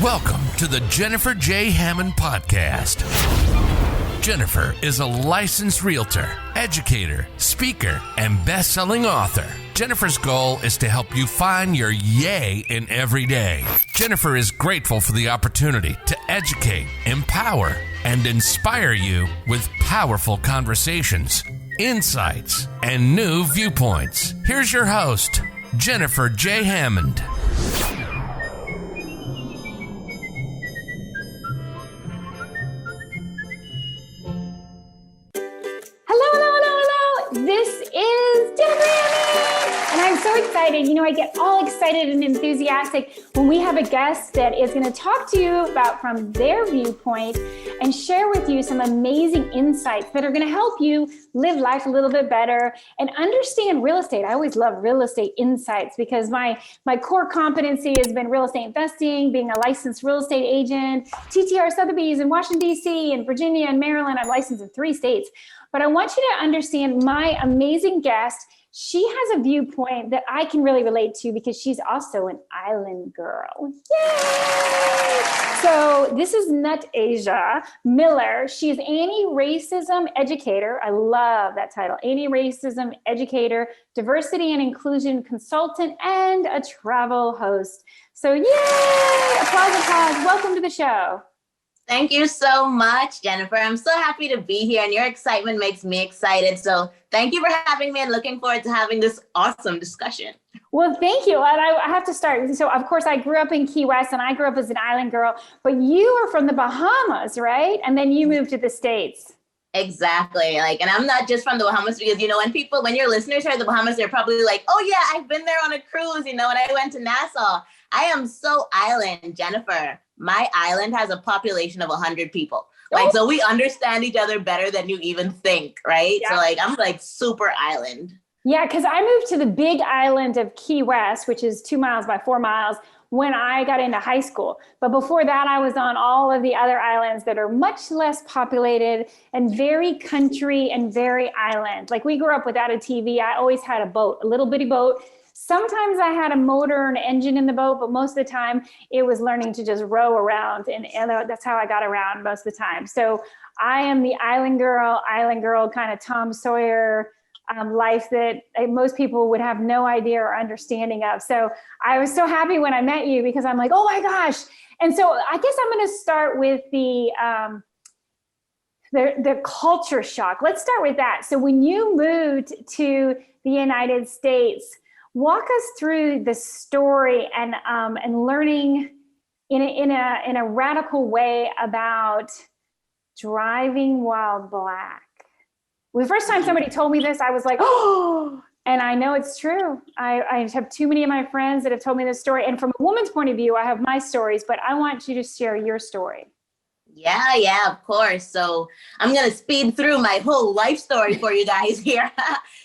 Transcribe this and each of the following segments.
Welcome to the Jennifer J. Hammond Podcast. Jennifer is a licensed realtor, educator, speaker, and best-selling author. Jennifer's goal is to help you find your yay in every day. Jennifer is grateful for the opportunity to educate, empower, and inspire you with powerful conversations, insights, and new viewpoints. Here's your host, Jennifer J. Hammond. This is Jennifer Hammond, and I'm so excited. You know, I get all excited and enthusiastic when we have a guest that is going to talk to you about from their viewpoint and share with you some amazing insights that are going to help you live life a little bit better and understand real estate. I always love real estate insights because my core competency has been real estate investing, being a licensed real estate agent, TTR Sotheby's in Washington, D.C., and Virginia and Maryland. I'm licensed in 3 states. But I want you to understand my amazing guest. She has a viewpoint that I can really relate to because she's also an island girl. Yay! So this is Natajia Miller. She's anti-racism educator. I love that title. Anti-racism educator, diversity and inclusion consultant, and a travel host. So yay! Applause. Welcome to the show. Thank you so much, Jennifer. I'm so happy to be here, and your excitement makes me excited. So thank you for having me, and looking forward to having this awesome discussion. Well, thank you. And I have to start. So, of course, I grew up in Key West, and I grew up as an island girl. But you are from the Bahamas, right? And then you moved to the States. Exactly. And I'm not just from the Bahamas because, when your listeners hear the Bahamas, they're probably like, oh, yeah, I've been there on a cruise, when I went to Nassau. I am so island, Jennifer. My island has a population of 100 people. So we understand each other better than you even think, right? Yeah. So I'm super island. Yeah, because I moved to the big island of Key West, which is 2 miles by 4 miles, when I got into high school. But before that, I was on all of the other islands that are much less populated and very country and very island. We grew up without a TV. I always had a boat, a little bitty boat. Sometimes I had a motor and engine in the boat, but most of the time it was learning to just row around, and that's how I got around most of the time. So I am the island girl kind of Tom Sawyer life that most people would have no idea or understanding of. So I was so happy when I met you because I'm like, oh my gosh. And so I guess I'm going to start with the culture shock. Let's start with that. So when you moved to the United States, walk us through the story and learning in a radical way about driving while Black. Well, the first time somebody told me this, I was like, oh, and I know it's true. I have too many of my friends that have told me this story. And from a woman's point of view, I have my stories, but I want you to share your story. Yeah, of course. So I'm going to speed through my whole life story for you guys here.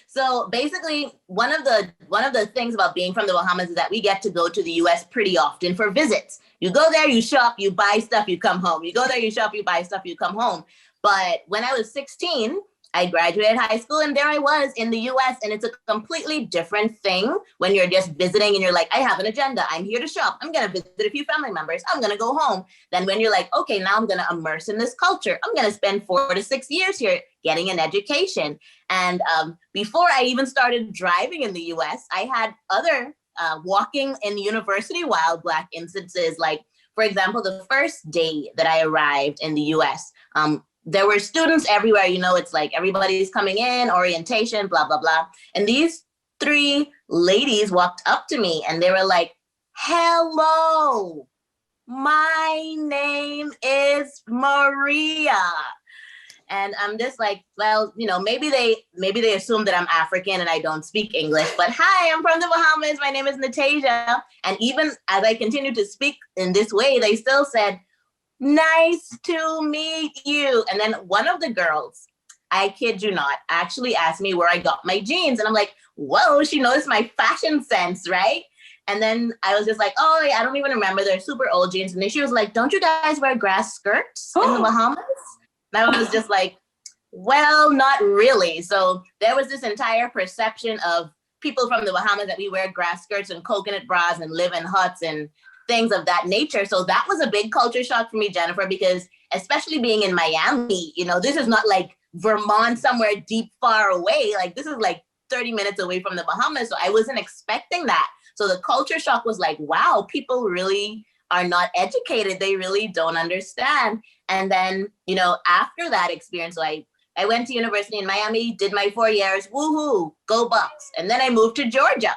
So basically, one of the things about being from the Bahamas is that we get to go to the U.S. pretty often for visits. You go there, you shop, you buy stuff, you come home. You go there, you shop, you buy stuff, you come home. But when I was 16, I graduated high school, and there I was in the U.S., and it's a completely different thing when you're just visiting and you're like, I have an agenda. I'm here to shop. I'm going to visit a few family members. I'm going to go home. Then when you're like, okay, now I'm going to immerse in this culture. I'm going to spend 4 to 6 years here getting an education. And before I even started driving in the U.S., I had other walking in university while Black instances. For example, the first day that I arrived in the U.S., there were students everywhere. It's like everybody's coming in, orientation, blah, blah, blah. And these 3 ladies walked up to me and they were like, hello, my name is Maria. And I'm just like, well, maybe they assume that I'm African and I don't speak English, but hi, I'm from the Bahamas. My name is Natajia. And even as I continued to speak in this way, they still said, nice to meet you. And then one of the girls, I kid you not, actually asked me where I got my jeans. And I'm like, whoa, she noticed my fashion sense, right? And then I was just like, oh, yeah, I don't even remember. They're super old jeans. And then she was like, don't you guys wear grass skirts in the Bahamas? And I was just like, well, not really. So there was this entire perception of people from the Bahamas that we wear grass skirts and coconut bras and live in huts and things of that nature. So that was a big culture shock for me, Jennifer, because especially being in Miami, this is not like Vermont, somewhere deep, far away. Like this is like 30 minutes away from the Bahamas. So I wasn't expecting that. So the culture shock was like, wow, people really are not educated. They really don't understand. And then, after that experience, so I went to university in Miami, did my 4 years, woohoo, go Bucks. And then I moved to Georgia.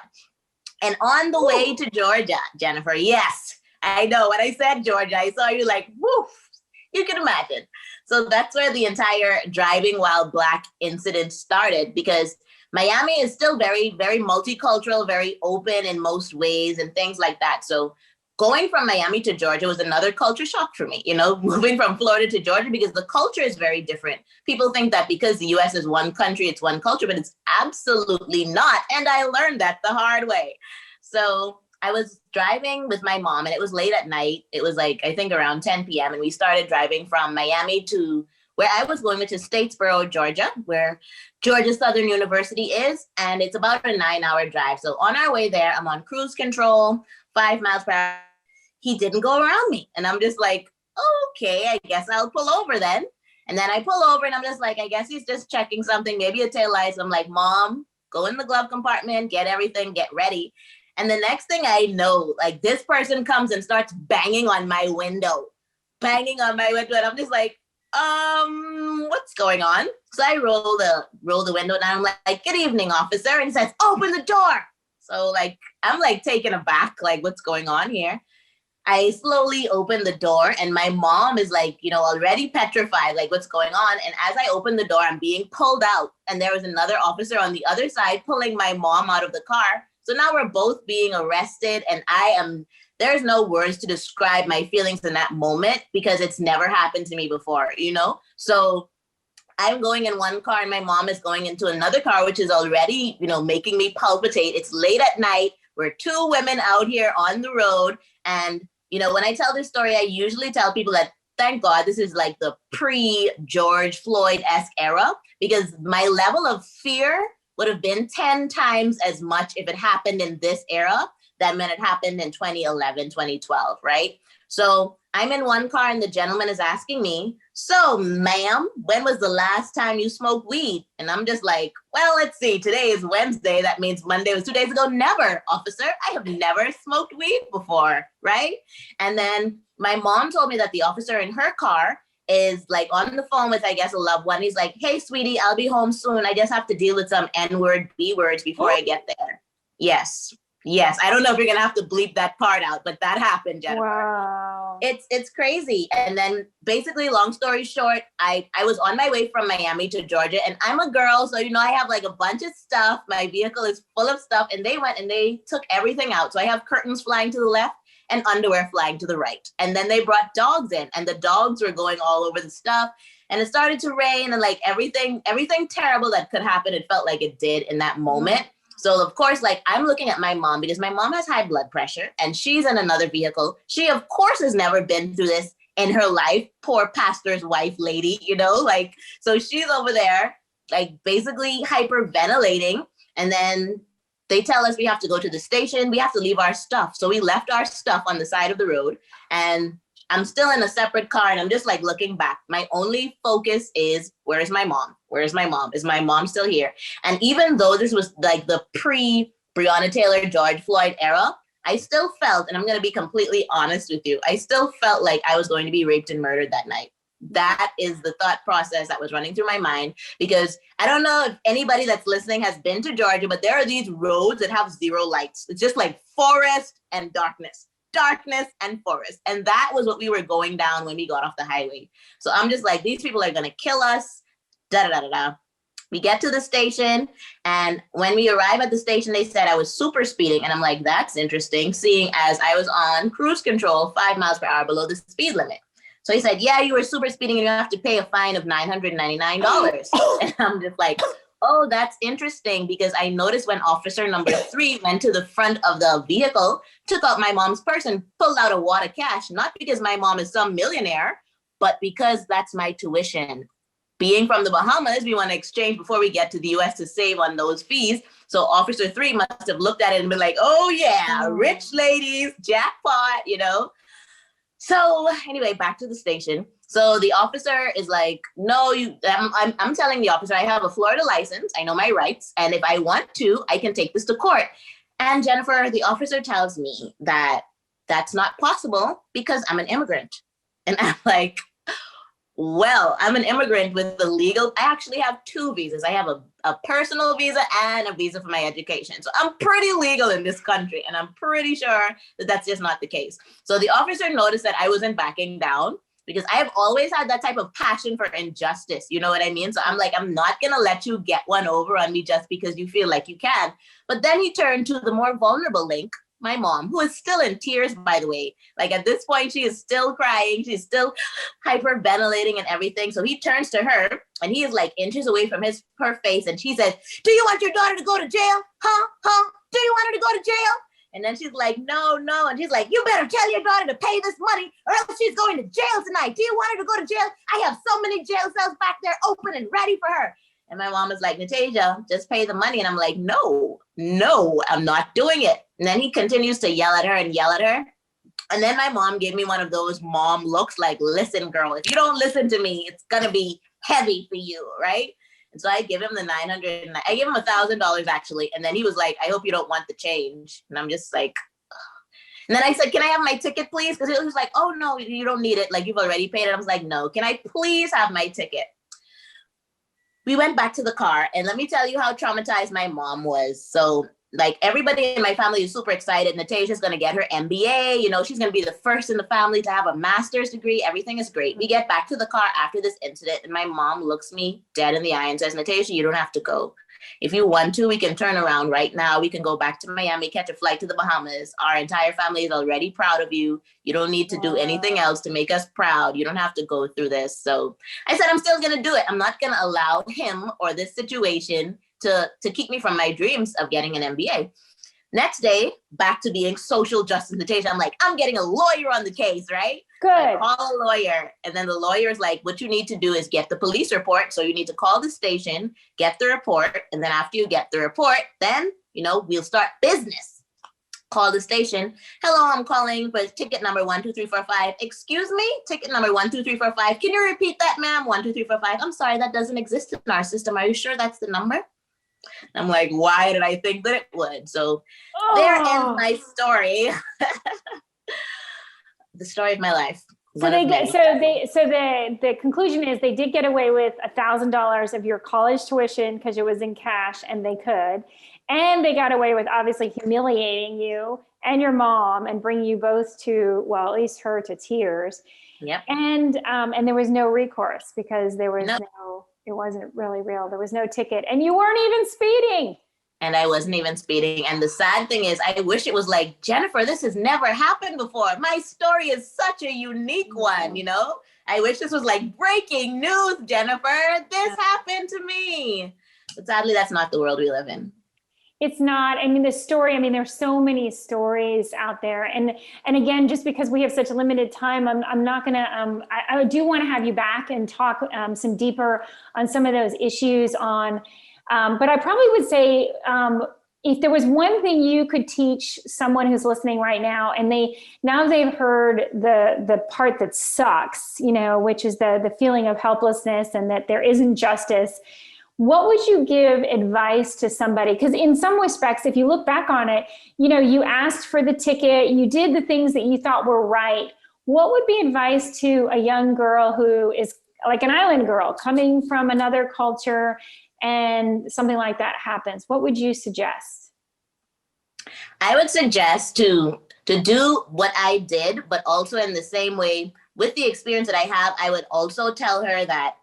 And on the way to Georgia, Jennifer, yes, I know when I said Georgia, I saw you like, woof, you can imagine. So that's where the entire driving while Black incident started, because Miami is still very, very multicultural, very open in most ways and things like that. So going from Miami to Georgia was another culture shock for me, moving from Florida to Georgia, because the culture is very different. People think that because the US is one country, it's one culture, but it's absolutely not. And I learned that the hard way. So I was driving with my mom, and it was late at night. It was like, I think around 10 p.m. And we started driving from Miami to where I was going, which is Statesboro, Georgia, where Georgia Southern University is. And it's about a 9-hour drive. So on our way there, I'm on cruise control, 5 miles per hour. He didn't go around me. And I'm just like, okay, I guess I'll pull over then. And then I pull over and I'm just like, I guess he's just checking something, maybe a taillight. So I'm like, Mom, go in the glove compartment, get everything, get ready. And the next thing I know, like this person comes and starts banging on my window. And I'm just like, what's going on? So I roll the window down. I'm like, good evening, officer. And he says, open the door. So like, I'm like taken aback, like what's going on here? I slowly open the door and my mom is like, already petrified, like what's going on? And as I open the door, I'm being pulled out. And there was another officer on the other side pulling my mom out of the car. So now we're both being arrested, and there's no words to describe my feelings in that moment, because it's never happened to me before, So I'm going in one car and my mom is going into another car, which is already, making me palpitate. It's late at night. We're 2 women out here on the road. And, when I tell this story, I usually tell people that, thank God, this is like the pre-George Floyd-esque era, because my level of fear would have been 10 times as much if it happened in this era than when it happened in 2011, 2012, right? So I'm in one car and the gentleman is asking me, so ma'am, when was the last time you smoked weed? And I'm just like, well, let's see, today is Wednesday. That means Monday was 2 days ago. Never, officer. I have never smoked weed before, right? And then my mom told me that the officer in her car is like on the phone with, I guess, a loved one. He's like, hey, sweetie, I'll be home soon. I just have to deal with some N-word, B-words before I get there. Yes. I don't know if you're going to have to bleep that part out, but that happened, Jennifer. Wow. It's crazy. And then basically, long story short, I was on my way from Miami to Georgia, and I'm a girl. So, I have like a bunch of stuff. My vehicle is full of stuff, and they went and they took everything out. So I have curtains flying to the left and underwear flying to the right. And then they brought dogs in, and the dogs were going all over the stuff. And it started to rain, and like everything terrible that could happen, it felt like it did in that moment. So of course, like I'm looking at my mom, because my mom has high blood pressure and she's in another vehicle. She of course has never been through this in her life. Poor pastor's wife lady, so she's over there, like basically hyperventilating. And then they tell us we have to go to the station. We have to leave our stuff. So we left our stuff on the side of the road, and I'm still in a separate car, and I'm just like looking back. My only focus is, where's my mom? Where's my mom? Is my mom still here? And even though this was like the pre-Breonna Taylor, George Floyd era, I still felt, and I'm going to be completely honest with you, I still felt like I was going to be raped and murdered that night. That is the thought process that was running through my mind, because I don't know if anybody that's listening has been to Georgia, but there are these roads that have zero lights. It's just like forest and darkness and forest. And that was what we were going down when we got off the highway. So I'm just like, these people are going to kill us. We get to the station, and when we arrive at the station, they said I was super speeding. And I'm like, that's interesting, seeing as I was on cruise control 5 miles per hour below the speed limit. So he said, yeah, you were super speeding and you have to pay a fine of $999. And I'm just like, oh, that's interesting, because I noticed when officer number 3 went to the front of the vehicle, took out my mom's purse and pulled out a wad of cash, not because my mom is some millionaire, but because that's my tuition. Being from the Bahamas, we want to exchange before we get to the US to save on those fees. So Officer 3 must have looked at it and been like, oh yeah, rich ladies, jackpot, you know? So anyway, back to the station. So the officer is like, no, I'm telling the officer, I have a Florida license. I know my rights. And if I want to, I can take this to court. And Jennifer, the officer tells me that that's not possible because I'm an immigrant. And I'm like, well, I'm an immigrant with the legal, I actually have 2 visas. I have a personal visa and a visa for my education. So I'm pretty legal in this country, and I'm pretty sure that that's just not the case. So the officer noticed that I wasn't backing down because I have always had that type of passion for injustice. You know what I mean? So I'm like, I'm not going to let you get one over on me just because you feel like you can. But then he turned to the more vulnerable link, my mom, who is still in tears, by the way. Like at this point, she is still crying. She's still hyperventilating and everything. So he turns to her and he is like inches away from her face. And she says, do you want your daughter to go to jail? Huh? Do you want her to go to jail? And then she's like, no. And she's like, you better tell your daughter to pay this money or else she's going to jail tonight. Do you want her to go to jail? I have so many jail cells back there open and ready for her. And my mom is like, Natasia, just pay the money. And I'm like, no, I'm not doing it. And then he continues to yell at her. And then my mom gave me one of those mom looks like, listen, girl, if you don't listen to me, it's going to be heavy for you, right? And so I give him the $900, I gave him $1,000 actually. And then he was like, I hope you don't want the change. And I'm just like, ugh. And then I said, can I have my ticket, please? Because he was like, oh, no, you don't need it. Like, you've already paid it. I was like, no, can I please have my ticket? We went back to the car, and let me tell you how traumatized my mom was. So like everybody in my family is super excited. Natasia's going to get her MBA. You know, she's going to be the first in the family to have a master's degree. Everything is great. We get back to the car after this incident, and my mom looks me dead in the eye and says, Natasia, you don't have to go. If you want to, we can turn around right now. We can go back to Miami, catch a flight to the Bahamas. Our entire family is already proud of you. You don't need to do anything else to make us proud. You don't have to go through this. So I said, I'm still going to do it. I'm not going to allow him or this situation to keep me from my dreams of getting an MBA. Next day, back to being social justice Natasia. I'm like, I'm getting a lawyer on the case, right? Good. I call a lawyer, and then the lawyer is like, what you need to do is get the police report. So you need to call the station, get the report, and then after you get the report, then, you know, we'll start business. Call the station. Hello, I'm calling for ticket number 12345. Excuse me, ticket number 12345. Can you repeat that, ma'am? 12345. I'm sorry, that doesn't exist in our system. Are you sure that's the number? I'm like, why did I think that it would? So there ends my story. The story of my life. So the conclusion is they did get away with $1,000 of your college tuition because it was in cash and they could, and they got away with obviously humiliating you and your mom and bringing you both to, well, at least her to tears. Yep. And there was no recourse because there was it wasn't really real. There was no ticket and you weren't even speeding. And I wasn't even speeding. And the sad thing is, I wish it was like, Jennifer, this has never happened before. My story is such a unique one, you know? I wish this was like breaking news, Jennifer. This happened to me. But sadly, that's not the world we live in. It's not. I mean, there's so many stories out there. And again, just because we have such a limited time, I'm not going to, I do want to have you back and talk some deeper on some of those issues on, but I probably would say, if there was one thing you could teach someone who's listening right now, and they've heard the part that sucks, you know, which is the feeling of helplessness and that there isn't justice. What would you give advice to somebody? Because in some respects, if you look back on it, you know, you asked for the ticket, you did the things that you thought were right. What would be advice to a young girl who is like an island girl coming from another culture and something like that happens? What would you suggest? I would suggest to do what I did, but also in the same way, with the experience that I have, I would also tell her that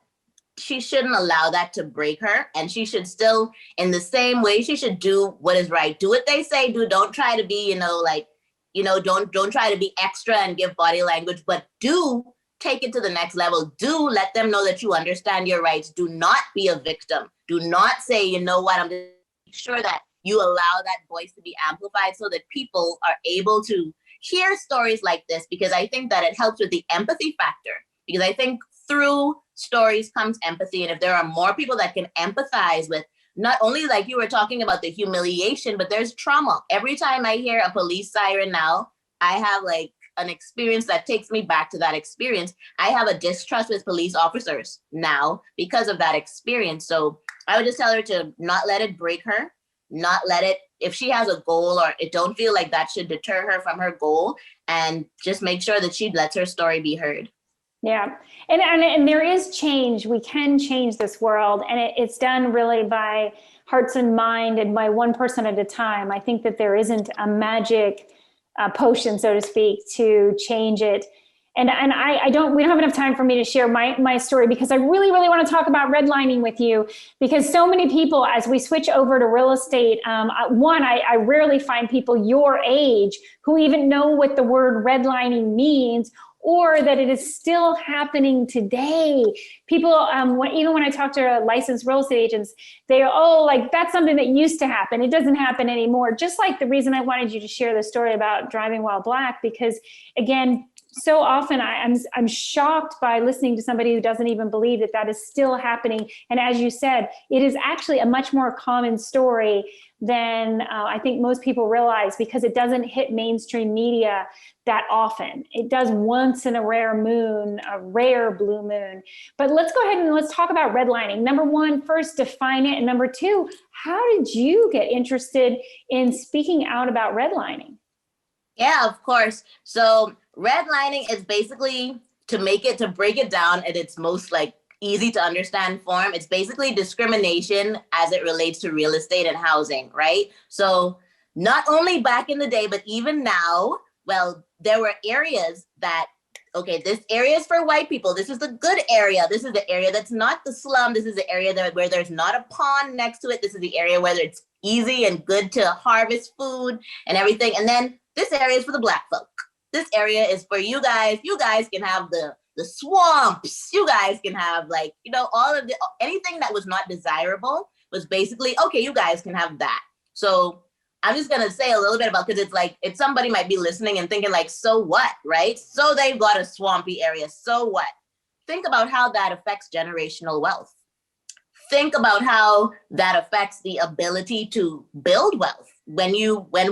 she shouldn't allow that to break her. And she should still, in the same way, she should do what is right. Do what they say, don't try to be, don't try to be extra and give body language, but do take it to the next level. Do let them know that you understand your rights. Do not be a victim. Do not say, you know what, I'm just sure that you allow that voice to be amplified so that people are able to hear stories like this, because I think that it helps with the empathy factor. Because I think through stories comes empathy. And if there are more people that can empathize with not only like you were talking about the humiliation, but there's trauma. Every time I hear a police siren now, I have like an experience that takes me back to that experience. I have a distrust with police officers now because of that experience. So I would just tell her to not let it break her, not let it, if she has a goal or it don't feel like that should deter her from her goal, and just make sure that she lets her story be heard. Yeah. And there is change. We can change this world. And it's done really by hearts and mind and by one person at a time. I think that there isn't a magic potion, so to speak, to change it. And we don't have enough time for me to share my story, because I really, really want to talk about redlining with you, because so many people, as we switch over to real estate, I rarely find people your age who even know what the word redlining means, or that it is still happening today. People, even when I talk to licensed real estate agents, that's something that used to happen. It doesn't happen anymore. Just like the reason I wanted you to share the story about driving while Black, because again, so often I'm shocked by listening to somebody who doesn't even believe that is still happening. And as you said, it is actually a much more common story than I think most people realize, because it doesn't hit mainstream media that often. It does once in a rare moon, a rare blue moon. But let's go ahead and let's talk about redlining. Number one, first define it. And number two, how did you get interested in speaking out about redlining? Yeah, of course. So redlining is basically, to break it down at its most like easy to understand form, it's basically discrimination as it relates to real estate and housing, right? So not only back in the day, but even now, well, there were areas that, okay, this area is for white people. This is the good area. This is the area that's not the slum. This is the area where there's not a pond next to it. This is the area where it's easy and good to harvest food and everything. And then this area is for the Black folk. This area is for you guys. You guys can have the swamps. You guys can have all of anything that was not desirable was basically, okay, you guys can have that. So I'm just going to say a little bit about, because it's like, if somebody might be listening and thinking like, so what, right? So they've got a swampy area. So what? Think about how that affects generational wealth. Think about how that affects the ability to build wealth when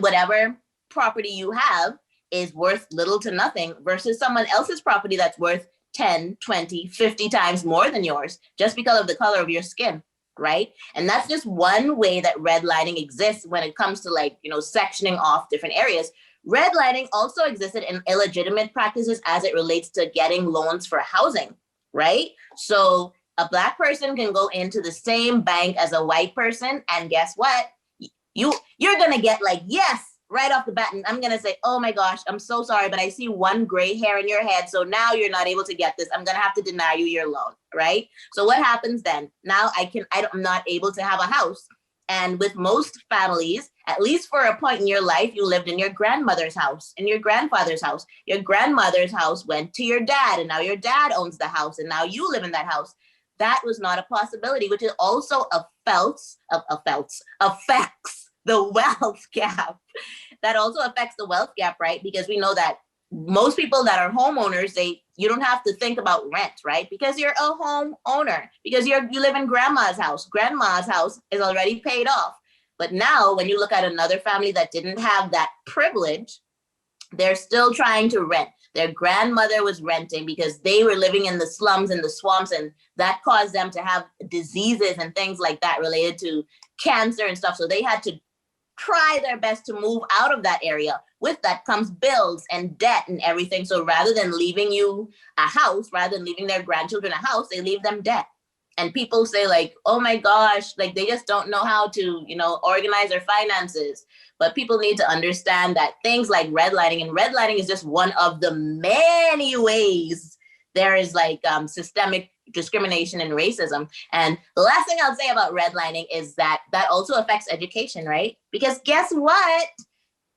whatever property you have is worth little to nothing versus someone else's property that's worth 10, 20, 50 times more than yours, just because of the color of your skin, right? And that's just one way that redlining exists when it comes to sectioning off different areas. Redlining also existed in illegitimate practices as it relates to getting loans for housing, right? So a Black person can go into the same bank as a white person, and guess what? You're gonna get yes, right off the bat. And I'm going to say, oh my gosh, I'm so sorry, but I see one gray hair in your head. So now you're not able to get this. I'm going to have to deny you your loan, right? So what happens then? Now I'm not able to have a house. And with most families, at least for a point in your life, you lived in your grandmother's house, in your grandfather's house. Your grandmother's house went to your dad, and now your dad owns the house, and now you live in that house. That was not a possibility, which is also affects the wealth gap. That also affects the wealth gap, right? Because we know that most people that are homeowners, you don't have to think about rent, right? Because you're a home owner, because you live in grandma's house. Grandma's house is already paid off. But now when you look at another family that didn't have that privilege, they're still trying to rent. Their grandmother was renting because they were living in the slums and the swamps, and that caused them to have diseases and things like that related to cancer and stuff. So they had to try their best to move out of that area. With that comes bills and debt and everything. So rather than leaving you a house, rather than leaving their grandchildren a house, they leave them debt. And people say oh my gosh, they just don't know how to, organize their finances. But people need to understand that things like redlining, and redlining is just one of the many ways there is systemic discrimination and racism. And the last thing I'll say about redlining is that also affects education, right? Because guess what?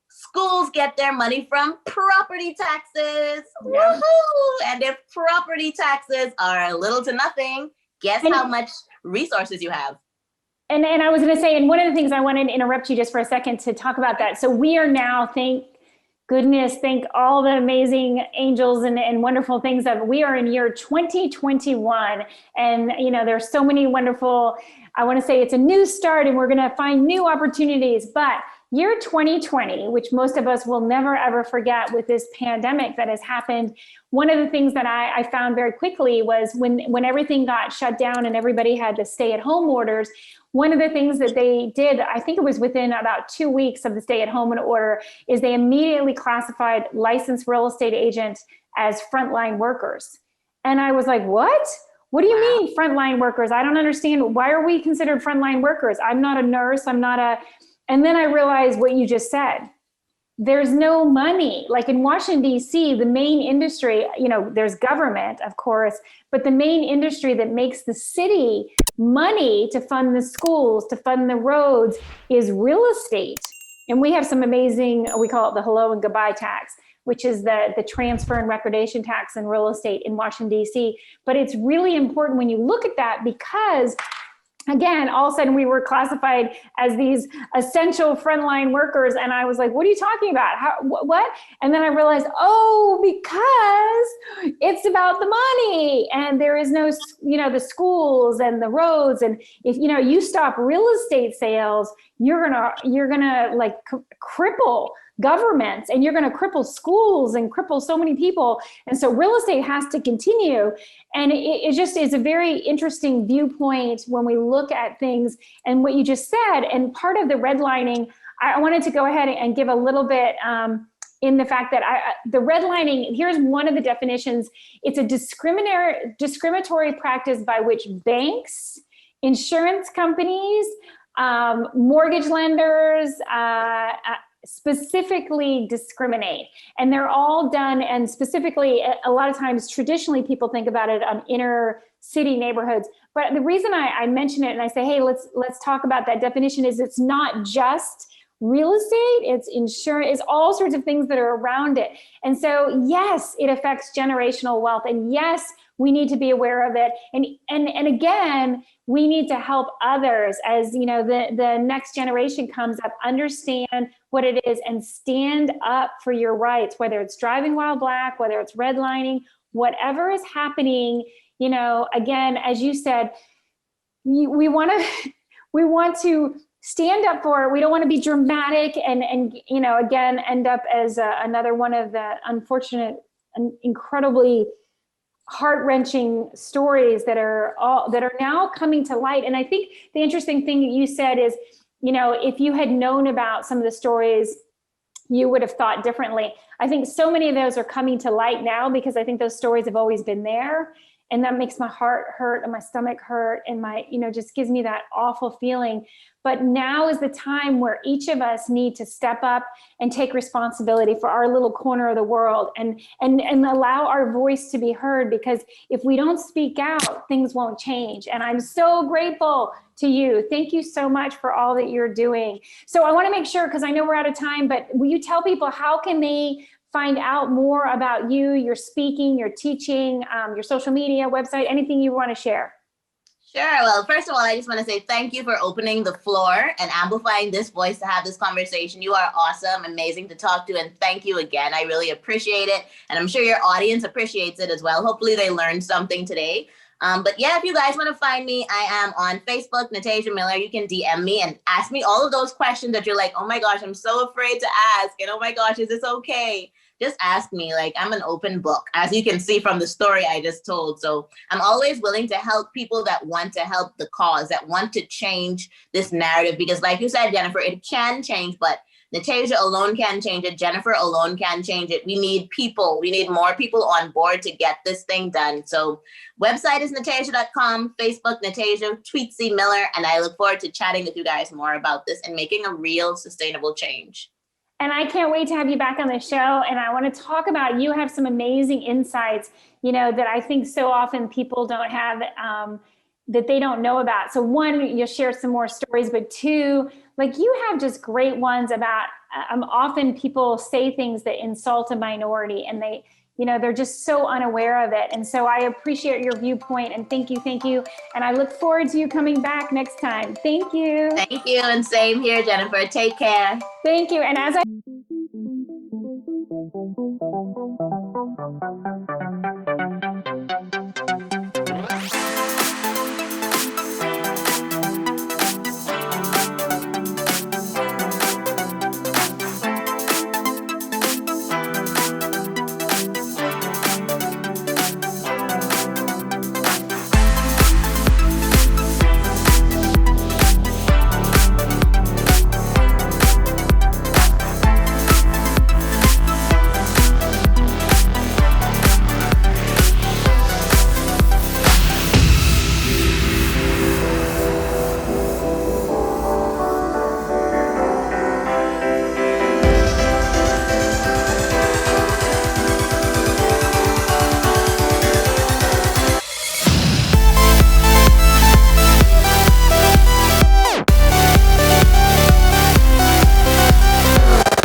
Schools get their money from property taxes. Yeah. Woohoo! And if property taxes are little to nothing, guess how much resources you have. And I was going to say, and one of the things I wanted to interrupt you just for a second to talk about that. So we are now, thank Goodness, thank all the amazing angels and wonderful things that we are in year 2021. And, there's so many wonderful, I want to say it's a new start and we're going to find new opportunities. But year 2020, which most of us will never, ever forget with this pandemic that has happened, one of the things that I found very quickly was when everything got shut down and everybody had the stay-at-home orders, one of the things that they did, I think it was within about 2 weeks of the stay-at-home order, is they immediately classified licensed real estate agents as frontline workers. And I was like, what? What do you mean frontline workers? I don't understand. Why are we considered frontline workers? I'm not a nurse. And then I realized what you just said. There's no money. Like in Washington, D.C., the main industry, there's government, of course, but the main industry that makes the city money to fund the schools, to fund the roads, is real estate. And we have some amazing, we call it the hello and goodbye tax, which is the transfer and recordation tax in real estate in Washington, D.C. But it's really important when you look at that because, again, all of a sudden we were classified as these essential frontline workers. And I was like, what are you talking about? What? And then I realized, because it's about the money and there is no, the schools and the roads. And if, you stop real estate sales, you're gonna like cripple governments and you're going to cripple schools and cripple so many people. And so real estate has to continue. And it just is a very interesting viewpoint when we look at things and what you just said. And part of the redlining, I wanted to go ahead and give a little bit in the fact that the redlining, here's one of the definitions. It's a discriminatory practice by which banks, insurance companies, mortgage lenders, specifically discriminate. And they're all done, and specifically, a lot of times, traditionally, people think about it on inner city neighborhoods. But the reason I mention it and I say, hey, let's talk about that definition is it's not just real estate, it's insurance, it's all sorts of things that are around it. And so, yes, it affects generational wealth. And yes, we need to be aware of it. And again, we need to help others as, the next generation comes up, understand what it is and stand up for your rights, whether it's driving while black, whether it's redlining, whatever is happening, again, as you said, we want to stand up for it. We don't want to be dramatic and again, end up as another one of the unfortunate and incredibly heart-wrenching stories that are now coming to light. And I think the interesting thing that you said is, if you had known about some of the stories, you would have thought differently. I think so many of those are coming to light now because I think those stories have always been there. And that makes my heart hurt and my stomach hurt and my, just gives me that awful feeling. But now is the time where each of us need to step up and take responsibility for our little corner of the world and allow our voice to be heard, because if we don't speak out, things won't change. And I'm so grateful to you. Thank you so much for all that you're doing. So I want to make sure, because I know we're out of time, but will you tell people how can they find out more about you, your speaking, your teaching, your social media, website, anything you want to share? Sure. Well, first of all, I just want to say thank you for opening the floor and amplifying this voice to have this conversation. You are awesome, amazing to talk to, and thank you again. I really appreciate it, and I'm sure your audience appreciates it as well. Hopefully they learned something today. But yeah, if you guys want to find me, I am on Facebook, Natajia Miller. You can DM me and ask me all of those questions that you're like, oh my gosh, I'm so afraid to ask. And oh my gosh, is this okay? Just ask me. Like, I'm an open book, as you can see from the story I just told. So I'm always willing to help people that want to help the cause, that want to change this narrative. Because like you said, Jennifer, it can change, but Natajiia alone can't change it. Jennifer alone can't change it. We need people. We need more people on board to get this thing done. So website is Natajia.com, Facebook, Natajiia, tweet C Miller. And I look forward to chatting with you guys more about this and making a real sustainable change. And I can't wait to have you back on the show. And I want to talk about, you have some amazing insights, that I think so often people don't have, that they don't know about. So one, you'll share some more stories, but two, like you have just great ones about, often people say things that insult a minority and they're just so unaware of it. And so I appreciate your viewpoint and thank you. And I look forward to you coming back next time. Thank you. Thank you. And same here, Jennifer. Take care. Thank you. And as I